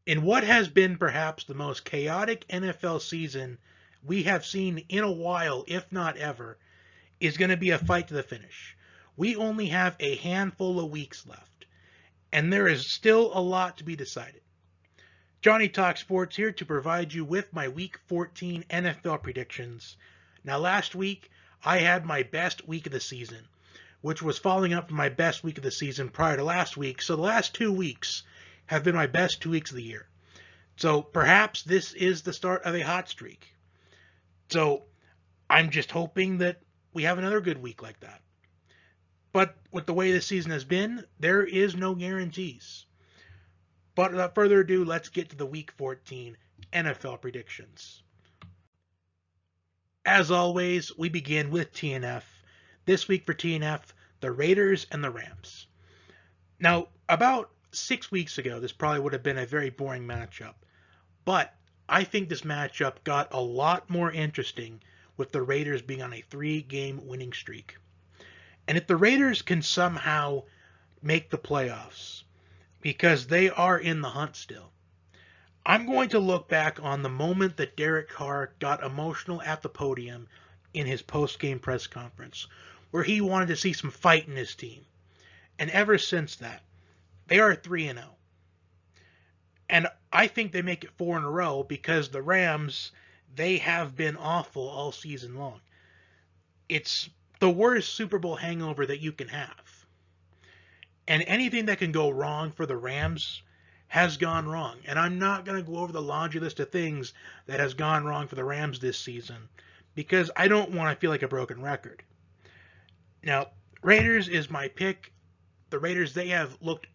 In what has been perhaps the most chaotic NFL season we have seen in a while, if not ever, is going to be a fight to the finish. We only have a handful of weeks left, and there is still a lot to be decided. Johnny Talk Sports here to provide you with my Week 14 NFL predictions. Now, last week, I had my best week of the season, which was following up from my best week of the season prior to last week. So the last 2 weeks have been my best 2 weeks of the year. So perhaps this is the start of a hot streak. So I'm just hoping that we have another good week like that. But with the way this season has been, there is no guarantees. But without further ado, let's get to the Week 14 NFL predictions. As always, we begin with TNF. This week for TNF, the Raiders and the Rams. Now, about 6 weeks ago, this probably would have been a very boring matchup. But I think this matchup got a lot more interesting with the Raiders being on a 3-game winning streak. And if the Raiders can somehow make the playoffs, because they are in the hunt still, I'm going to look back on the moment that Derek Carr got emotional at the podium in his post-game press conference, where he wanted to see some fight in his team. And ever since that, they are 3-0. And I think they make it 4 in a row because the Rams, they have been awful all season long. It's the worst Super Bowl hangover that you can have. And anything that can go wrong for the Rams has gone wrong. And I'm not going to go over the laundry list of things that has gone wrong for the Rams this season because I don't want to feel like a broken record. Now, Raiders is my pick. The Raiders, they have looked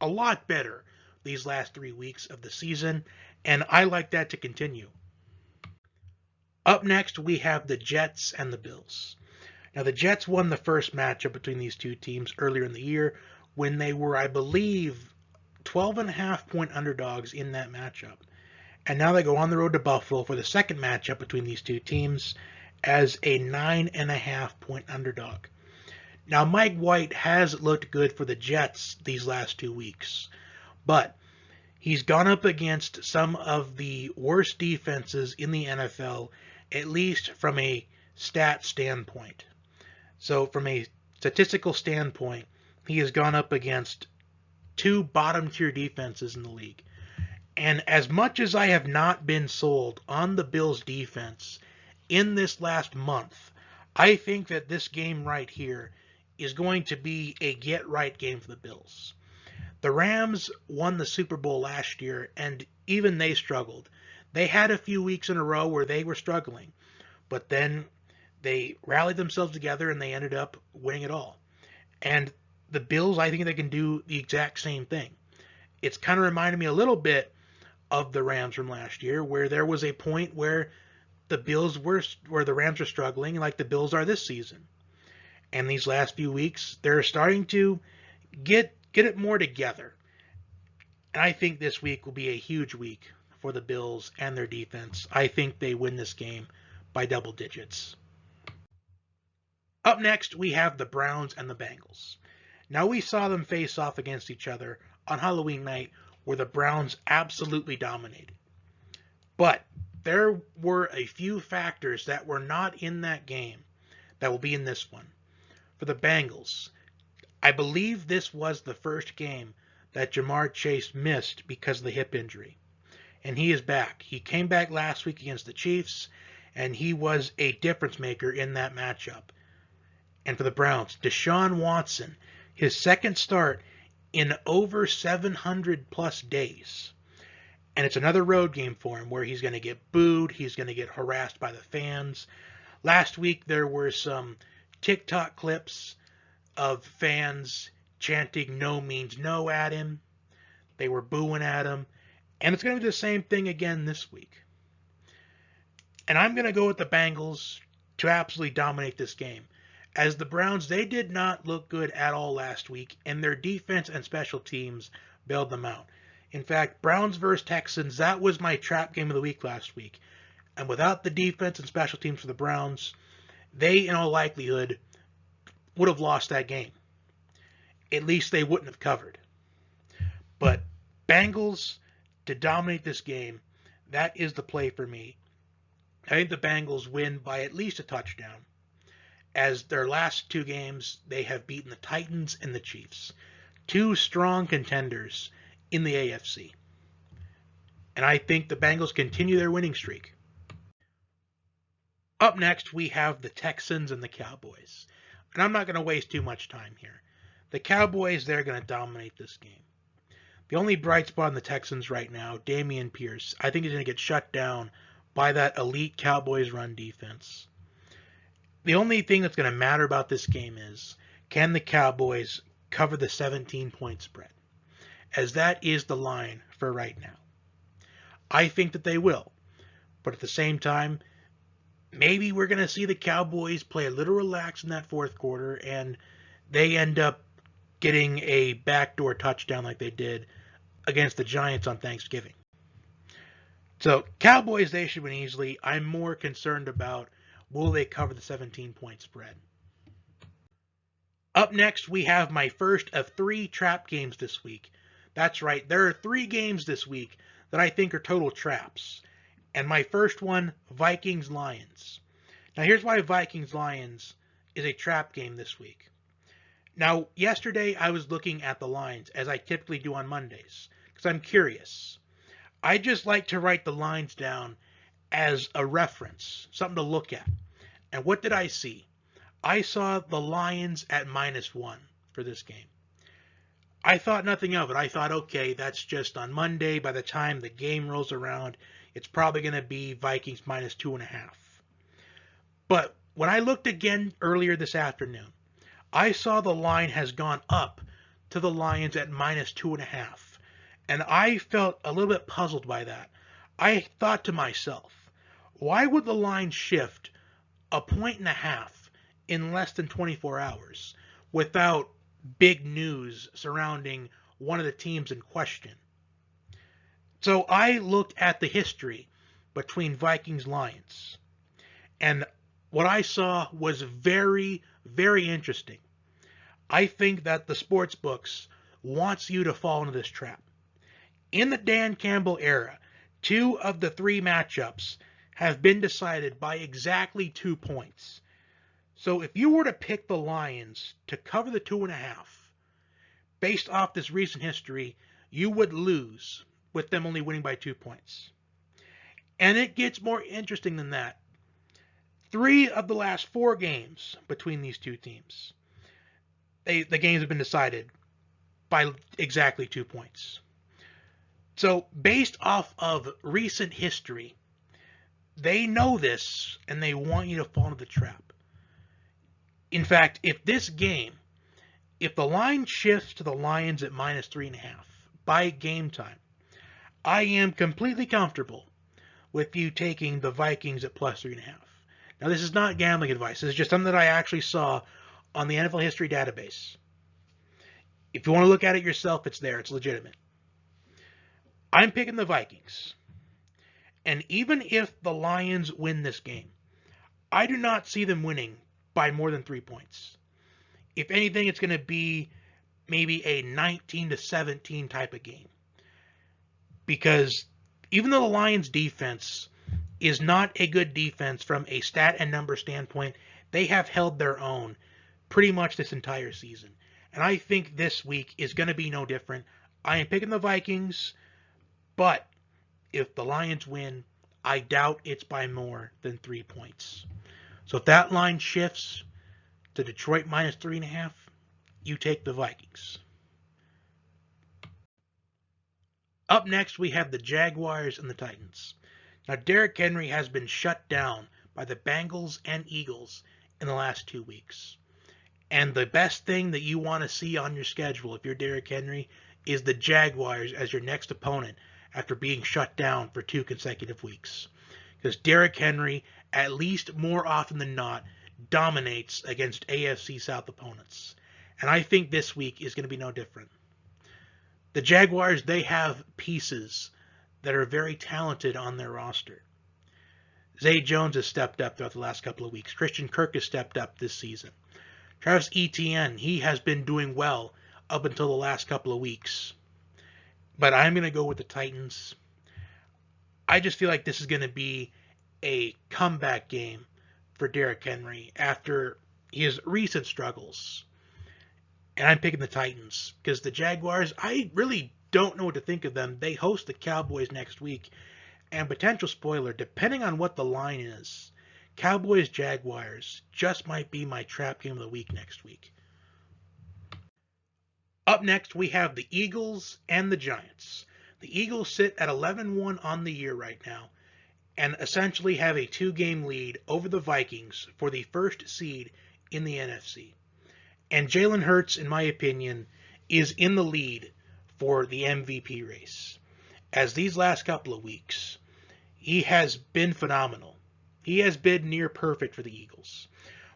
a lot better these last 3 weeks of the season, and I like that to continue. Up next, we have the Jets and the Bills. Now, the Jets won the first matchup between these two teams earlier in the year when they were, I believe, 12.5-point underdogs in that matchup. And now they go on the road to Buffalo for the second matchup between these two teams as a 9.5-point underdog. Now, Mike White has looked good for the Jets these last 2 weeks, but he's gone up against some of the worst defenses in the NFL, at least from a stat standpoint. So from a statistical standpoint, he has gone up against 2 bottom-tier defenses in the league. And as much as I have not been sold on the Bills' defense in this last month, I think that this game right here is going to be a get-right game for the Bills. The Rams won the Super Bowl last year, and even they struggled. They had a few weeks in a row where they were struggling, but then they rallied themselves together and they ended up winning it all. And the Bills, I think they can do the exact same thing. It's kind of reminded me a little bit of the Rams from last year, where there was a point where the Rams were struggling, like the Bills are this season. And these last few weeks, they're starting to get it more together. And I think this week will be a huge week for the Bills and their defense. I think they win this game by double digits. Up next, we have the Browns and the Bengals. Now, we saw them face off against each other on Halloween night where the Browns absolutely dominated. But there were a few factors that were not in that game that will be in this one. For the Bengals, I believe this was the first game that Jamar Chase missed because of the hip injury. And he is back. He came back last week against the Chiefs, and he was a difference maker in that matchup. And for the Browns, Deshaun Watson, his second start in over 700 plus days. And it's another road game for him where he's going to get booed, he's going to get harassed by the fans. Last week there were some TikTok clips of fans chanting "no means no" at him. They were booing at him. And it's going to be the same thing again this week. And I'm going to go with the Bengals to absolutely dominate this game. As the Browns, they did not look good at all last week, and their defense and special teams bailed them out. In fact, Browns versus Texans, that was my trap game of the week last week. And without the defense and special teams for the Browns, they, in all likelihood, would have lost that game. At least they wouldn't have covered. But Bengals, to dominate this game, that is the play for me. I think the Bengals win by at least a touchdown, as their last two games they have beaten the Titans and the Chiefs, two strong contenders in the AFC. And I think the Bengals continue their winning streak. Up next, we have the Texans and the Cowboys. And I'm not going to waste too much time here. The Cowboys, they're going to dominate this game. The only bright spot on the Texans right now, Dameon Pierce, I think he's going to get shut down by that elite Cowboys run defense. The only thing that's going to matter about this game is, can the Cowboys cover the 17-point spread? As that is the line for right now. I think that they will. But at the same time, maybe we're going to see the Cowboys play a little relaxed in that fourth quarter and they end up getting a backdoor touchdown like they did against the Giants on Thanksgiving. So, Cowboys, they should win easily. I'm more concerned about, will they cover the 17-point spread? Up next, we have my first of 3 trap games this week. That's right, there are 3 games this week that I think are total traps. And my first one, Vikings-Lions. Now, here's why Vikings-Lions is a trap game this week. Now, yesterday I was looking at the lines, as I typically do on Mondays, because I'm curious. I just like to write the lines down as a reference, something to look at. And what did I see? I saw the Lions at -1 for this game. I thought nothing of it. I thought, okay, that's just on Monday. By the time the game rolls around, it's probably going to be Vikings -2.5. But when I looked again earlier this afternoon, I saw the line has gone up to the Lions at -2.5. And I felt a little bit puzzled by that. I thought to myself, why would the line shift 1.5 in less than 24 hours without big news surrounding one of the teams in question? So I looked at the history between Vikings-Lions, and what I saw was very, very interesting. I think that the sports books wants you to fall into this trap. In the Dan Campbell era, 2 of the 3 matchups have been decided by exactly 2 points. So if you were to pick the Lions to cover the 2.5, based off this recent history, you would lose with them only winning by 2 points. And it gets more interesting than that. 3 of the last 4 games between these two teams, the games have been decided by exactly 2 points. So based off of recent history, they know this and they want you to fall into the trap. In fact, if the line shifts to the Lions at -3.5 by game time, I am completely comfortable with you taking the Vikings at +3.5. Now, this is not gambling advice. This is just something that I actually saw on the NFL history database. If you want to look at it yourself, it's there. It's legitimate. I'm picking the Vikings. And even if the Lions win this game, I do not see them winning by more than 3 points. If anything, it's going to be maybe a 19-17 type of game. Because even though the Lions defense is not a good defense from a stat and number standpoint, they have held their own pretty much this entire season. And I think this week is going to be no different. I am picking the Vikings, but if the Lions win, I doubt it's by more than 3 points. So if that line shifts to Detroit -3.5, you take the Vikings. Up next, we have the Jaguars and the Titans. Now, Derrick Henry has been shut down by the Bengals and Eagles in the last 2 weeks. And the best thing that you want to see on your schedule, if you're Derrick Henry, is the Jaguars as your next opponent after being shut down for 2 consecutive weeks. Because Derrick Henry, at least more often than not, dominates against AFC South opponents. And I think this week is going to be no different. The Jaguars, they have pieces that are very talented on their roster. Zay Jones has stepped up throughout the last couple of weeks. Christian Kirk has stepped up this season. Travis Etienne, he has been doing well up until the last couple of weeks. but I'm going to go with the Titans. I just feel like this is going to be a comeback game for Derrick Henry after his recent struggles. And I'm picking the Titans because the Jaguars, I really don't know what to think of them. They host the Cowboys next week. And potential spoiler, depending on what the line is, Cowboys Jaguars just might be my trap game of the week next week. Up next, we have the Eagles and the Giants. The Eagles sit at 11-1 on the year right now and essentially have a 2-game lead over the Vikings for the first seed in the NFC. And Jalen Hurts, in my opinion, is in the lead for the MVP race. As these last couple of weeks, he has been phenomenal. He has been near perfect for the Eagles.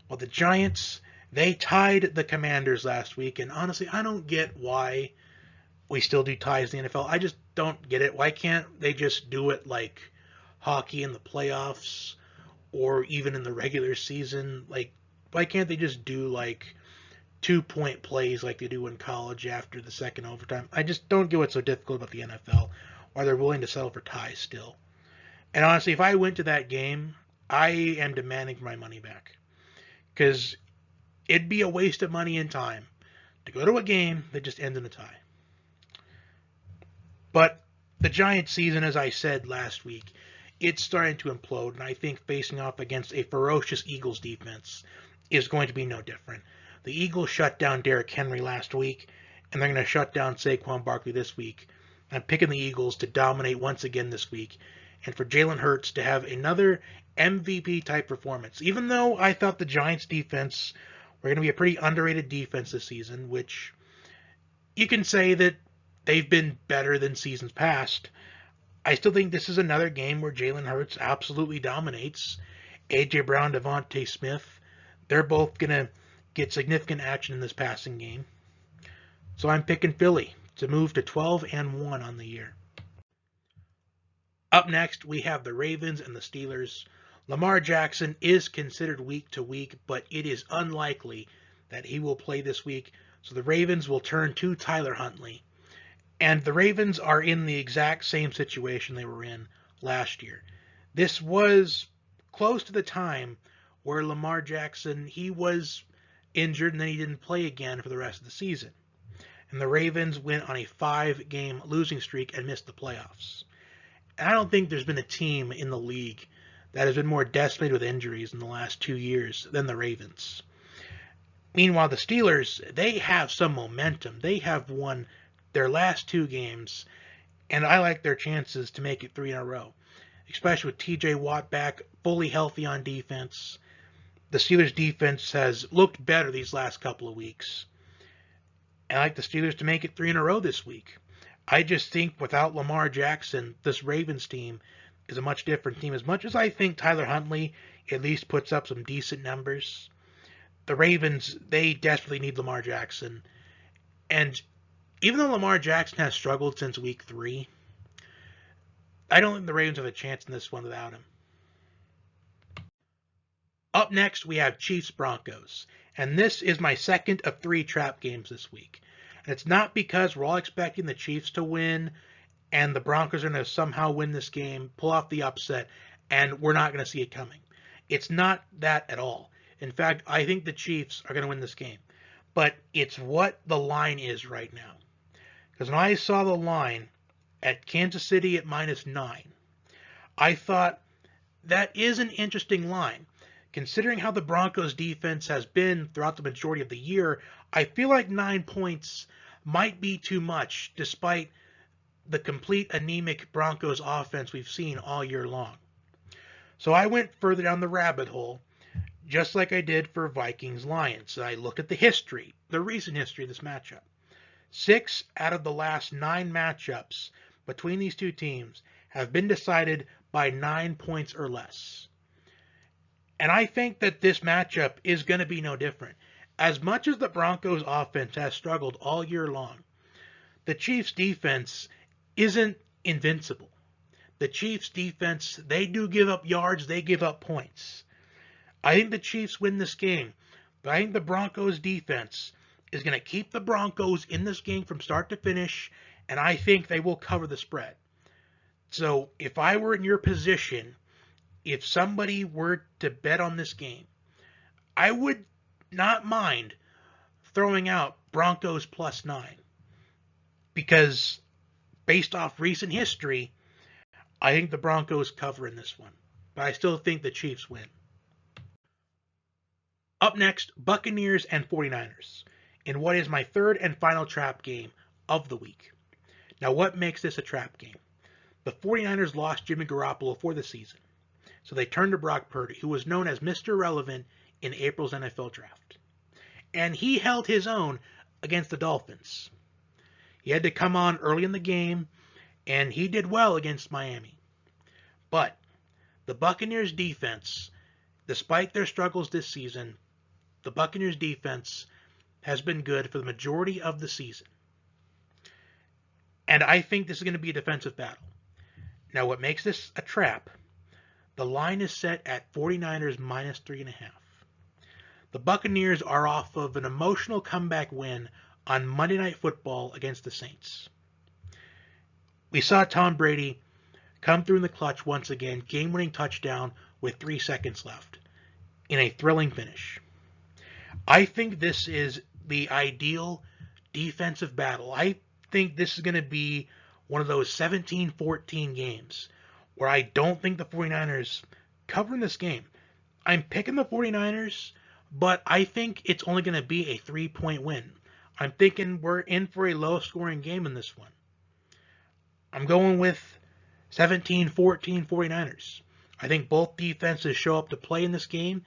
While the Giants, they tied the Commanders last week, and honestly, I don't get why we still do ties in the NFL. I just don't get it. Why can't they just do it like hockey in the playoffs or even in the regular season? Like, why can't they just do like 2-point plays like they do in college after the second overtime? I just don't get what's so difficult about the NFL, or they're willing to settle for ties still. And honestly, if I went to that game, I am demanding my money back. Because it'd be a waste of money and time to go to a game that just ends in a tie. But the Giants season, as I said last week, it's starting to implode, and I think facing off against a ferocious Eagles defense is going to be no different. The Eagles shut down Derrick Henry last week, and they're going to shut down Saquon Barkley this week. I'm picking the Eagles to dominate once again this week, and for Jalen Hurts to have another MVP-type performance. Even though I thought the Giants defense were going to be a pretty underrated defense this season, which you can say that they've been better than seasons past, I still think this is another game where Jalen Hurts absolutely dominates. A.J. Brown, Devontae Smith, they're both going to get significant action in this passing game. So I'm picking Philly to move to 12-1 on the year. Up next, we have the Ravens and the Steelers. Lamar Jackson is considered week to week, but it is unlikely that he will play this week. So the Ravens will turn to Tyler Huntley. And the Ravens are in the exact same situation they were in last year. This was close to the time where Lamar Jackson, he was injured and then he didn't play again for the rest of the season. And the Ravens went on a 5-game losing streak and missed the playoffs. And I don't think there's been a team in the league that has been more decimated with injuries in the last 2 years than the Ravens. Meanwhile, the Steelers, they have some momentum. They have won their last 2 games, and I like their chances to make it 3 in a row, especially with TJ Watt back, fully healthy on defense. The Steelers' defense has looked better these last couple of weeks. And I like the Steelers to make it 3 in a row this week. I just think without Lamar Jackson, this Ravens team is a much different team. As much as I think Tyler Huntley at least puts up some decent numbers, the Ravens, they desperately need Lamar Jackson. And even though Lamar Jackson has struggled since week 3, I don't think the Ravens have a chance in this one without him. Up next, we have Chiefs-Broncos. And this is my second of 3 trap games this week. And it's not because we're all expecting the Chiefs to win and the Broncos are going to somehow win this game, pull off the upset, and we're not going to see it coming. It's not that at all. In fact, I think the Chiefs are going to win this game. But it's what the line is right now. Because when I saw the line at Kansas City at -9, I thought that is an interesting line. Considering how the Broncos defense has been throughout the majority of the year, I feel like 9 points might be too much, despite the complete anemic Broncos offense we've seen all year long. So I went further down the rabbit hole, just like I did for Vikings-Lions. I looked at the history, the recent history of this matchup. 6 out of the last 9 matchups between these two teams have been decided by 9 points or less. And I think that this matchup is going to be no different. As much as the Broncos offense has struggled all year long, the Chiefs defense isn't invincible. The Chiefs defense, they do give up yards, they give up points. I think the Chiefs win this game, but I think the Broncos defense is going to keep the Broncos in this game from start to finish, and I think they will cover the spread. So if I were in your position, if somebody were to bet on this game, I would not mind throwing out Broncos +9 because based off recent history, I think the Broncos cover in this one, but I still think the Chiefs win. Up next, Buccaneers and 49ers in what is my third and final trap game of the week. Now, what makes this a trap game? The 49ers lost Jimmy Garoppolo for the season, so they turned to Brock Purdy, who was known as Mr. Relevant in April's NFL draft. And he held his own against the Dolphins. He had to come on early in the game, and he did well against Miami. But the Buccaneers defense, despite their struggles this season, the Buccaneers defense has been good for the majority of the season. And I think this is going to be a defensive battle. Now, what makes this a trap, the line is set at 49ers -3.5. The Buccaneers are off of an emotional comeback win on Monday Night Football against the Saints. We saw Tom Brady come through in the clutch once again, game-winning touchdown with 3 seconds left in a thrilling finish. I think this is the ideal defensive battle. I think this is going to be one of those 17-14 games where I don't think the 49ers cover in this game. I'm picking the 49ers, but I think it's only going to be a 3-point win. I'm thinking we're in for a low-scoring game in this one. I'm going with 17-14 49ers. I think both defenses show up to play in this game,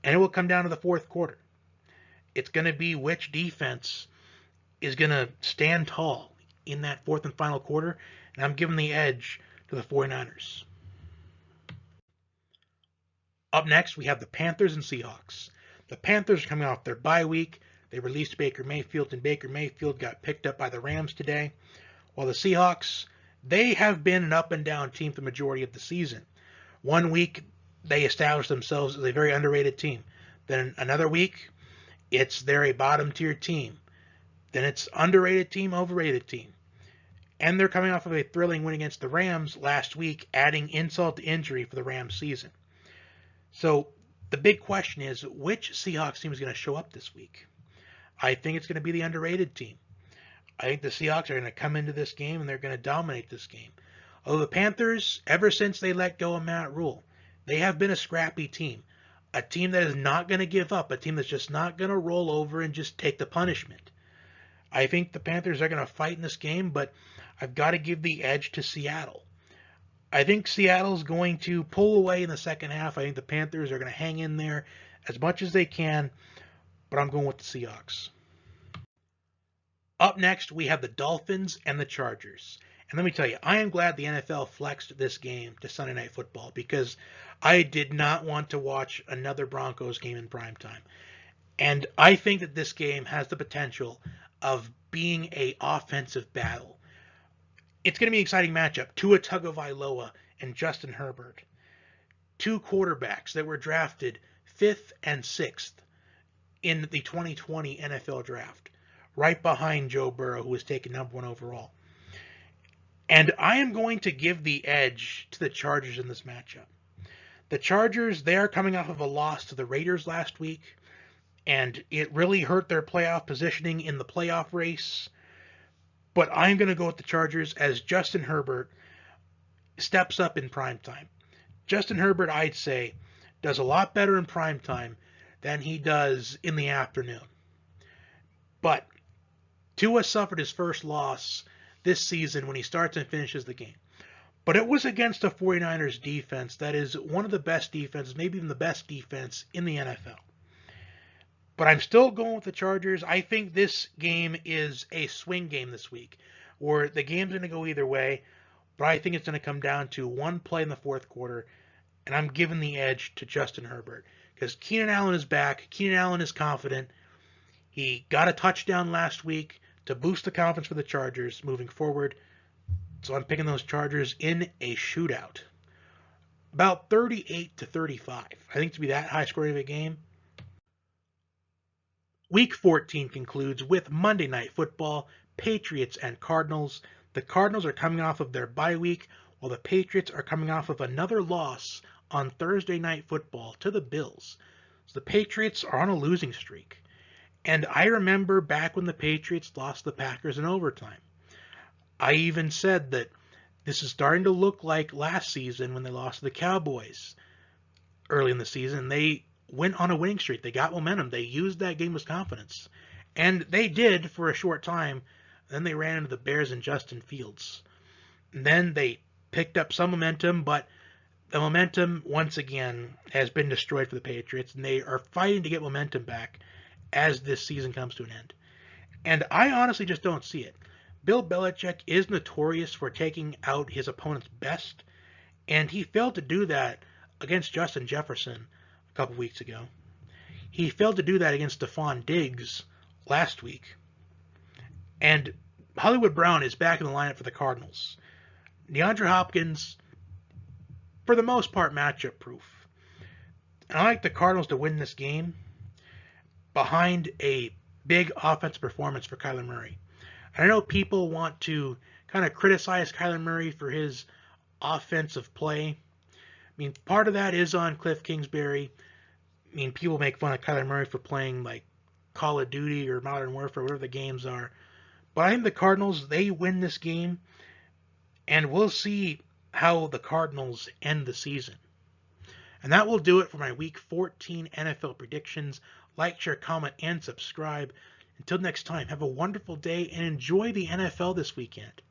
and it will come down to the fourth quarter. It's going to be which defense is going to stand tall in that fourth and final quarter, and I'm giving the edge to the 49ers. Up next, we have the Panthers and Seahawks. The Panthers are coming off their bye week. They released Baker Mayfield, and Baker Mayfield got picked up by the Rams today. While the Seahawks, they have been an up-and-down team for the majority of the season. One week, they established themselves as a very underrated team. Then another week, they're a bottom-tier team. Then it's underrated team, overrated team. And they're coming off of a thrilling win against the Rams last week, adding insult to injury for the Rams season. So the big question is, which Seahawks team is going to show up this week? I think it's going to be the underrated team. I think the Seahawks are going to come into this game and they're going to dominate this game. Although the Panthers, ever since they let go of Matt Rule, they have been a scrappy team. A team that is not going to give up. A team that's just not going to roll over and just take the punishment. I think the Panthers are going to fight in this game, but I've got to give the edge to Seattle. I think Seattle's going to pull away in the second half. I think the Panthers are going to hang in there as much as they can, but I'm going with the Seahawks. Up next, we have the Dolphins and the Chargers. And let me tell you, I am glad the NFL flexed this game to Sunday Night Football because I did not want to watch another Broncos game in primetime. And I think that this game has the potential of being an offensive battle. It's going to be an exciting matchup. Tua Tagovailoa and Justin Herbert. Two quarterbacks that were drafted 5th and 6th in the 2020 NFL Draft, right behind Joe Burrow, who was taken #1 overall. And I am going to give the edge to the Chargers in this matchup. The Chargers, they are coming off of a loss to the Raiders last week, and it really hurt their playoff positioning in the playoff race. But I'm going to go with the Chargers as Justin Herbert steps up in primetime. Justin Herbert, I'd say, does a lot better in primetime than he does in the afternoon. But Tua suffered his first loss this season when he starts and finishes the game. But it was against a 49ers defense that is one of the best defenses, maybe even the best defense in the NFL. But I'm still going with the Chargers. I think this game is a swing game this week, where the game's going to go either way, but I think it's going to come down to one play in the fourth quarter, and I'm giving the edge to Justin Herbert. Because Keenan Allen is back. Keenan Allen is confident. He got a touchdown last week to boost the confidence for the Chargers moving forward. So I'm picking those Chargers in a shootout. About 38-35. I think to be that high scoring of a game. Week 14 concludes with Monday Night Football, Patriots and Cardinals. The Cardinals are coming off of their bye week, while the Patriots are coming off of another loss on Thursday Night Football to the Bills. So the Patriots are on a losing streak. And I remember back when the Patriots lost the Packers in overtime. I even said that this is starting to look like last season when they lost to the Cowboys early in the season. They went on a winning streak. They got momentum. They used that game with confidence. And they did for a short time. Then they ran into the Bears and Justin Fields. And then they picked up some momentum, but the momentum, once again, has been destroyed for the Patriots, and they are fighting to get momentum back as this season comes to an end. And I honestly just don't see it. Bill Belichick is notorious for taking out his opponent's best, and he failed to do that against Justin Jefferson a couple weeks ago. He failed to do that against Stephon Diggs last week. And Hollywood Brown is back in the lineup for the Cardinals. DeAndre Hopkins, for the most part, matchup proof. And I like the Cardinals to win this game behind a big offensive performance for Kyler Murray. And I know people want to kind of criticize Kyler Murray for his offensive play. I mean, part of that is on Cliff Kingsbury. I mean, people make fun of Kyler Murray for playing like Call of Duty or Modern Warfare, whatever the games are. But I think the Cardinals, they win this game, and we'll see how the Cardinals end the season. And that will do it for my Week 14 NFL predictions. Like, share, comment, and subscribe. Until next time, have a wonderful day and enjoy the NFL this weekend.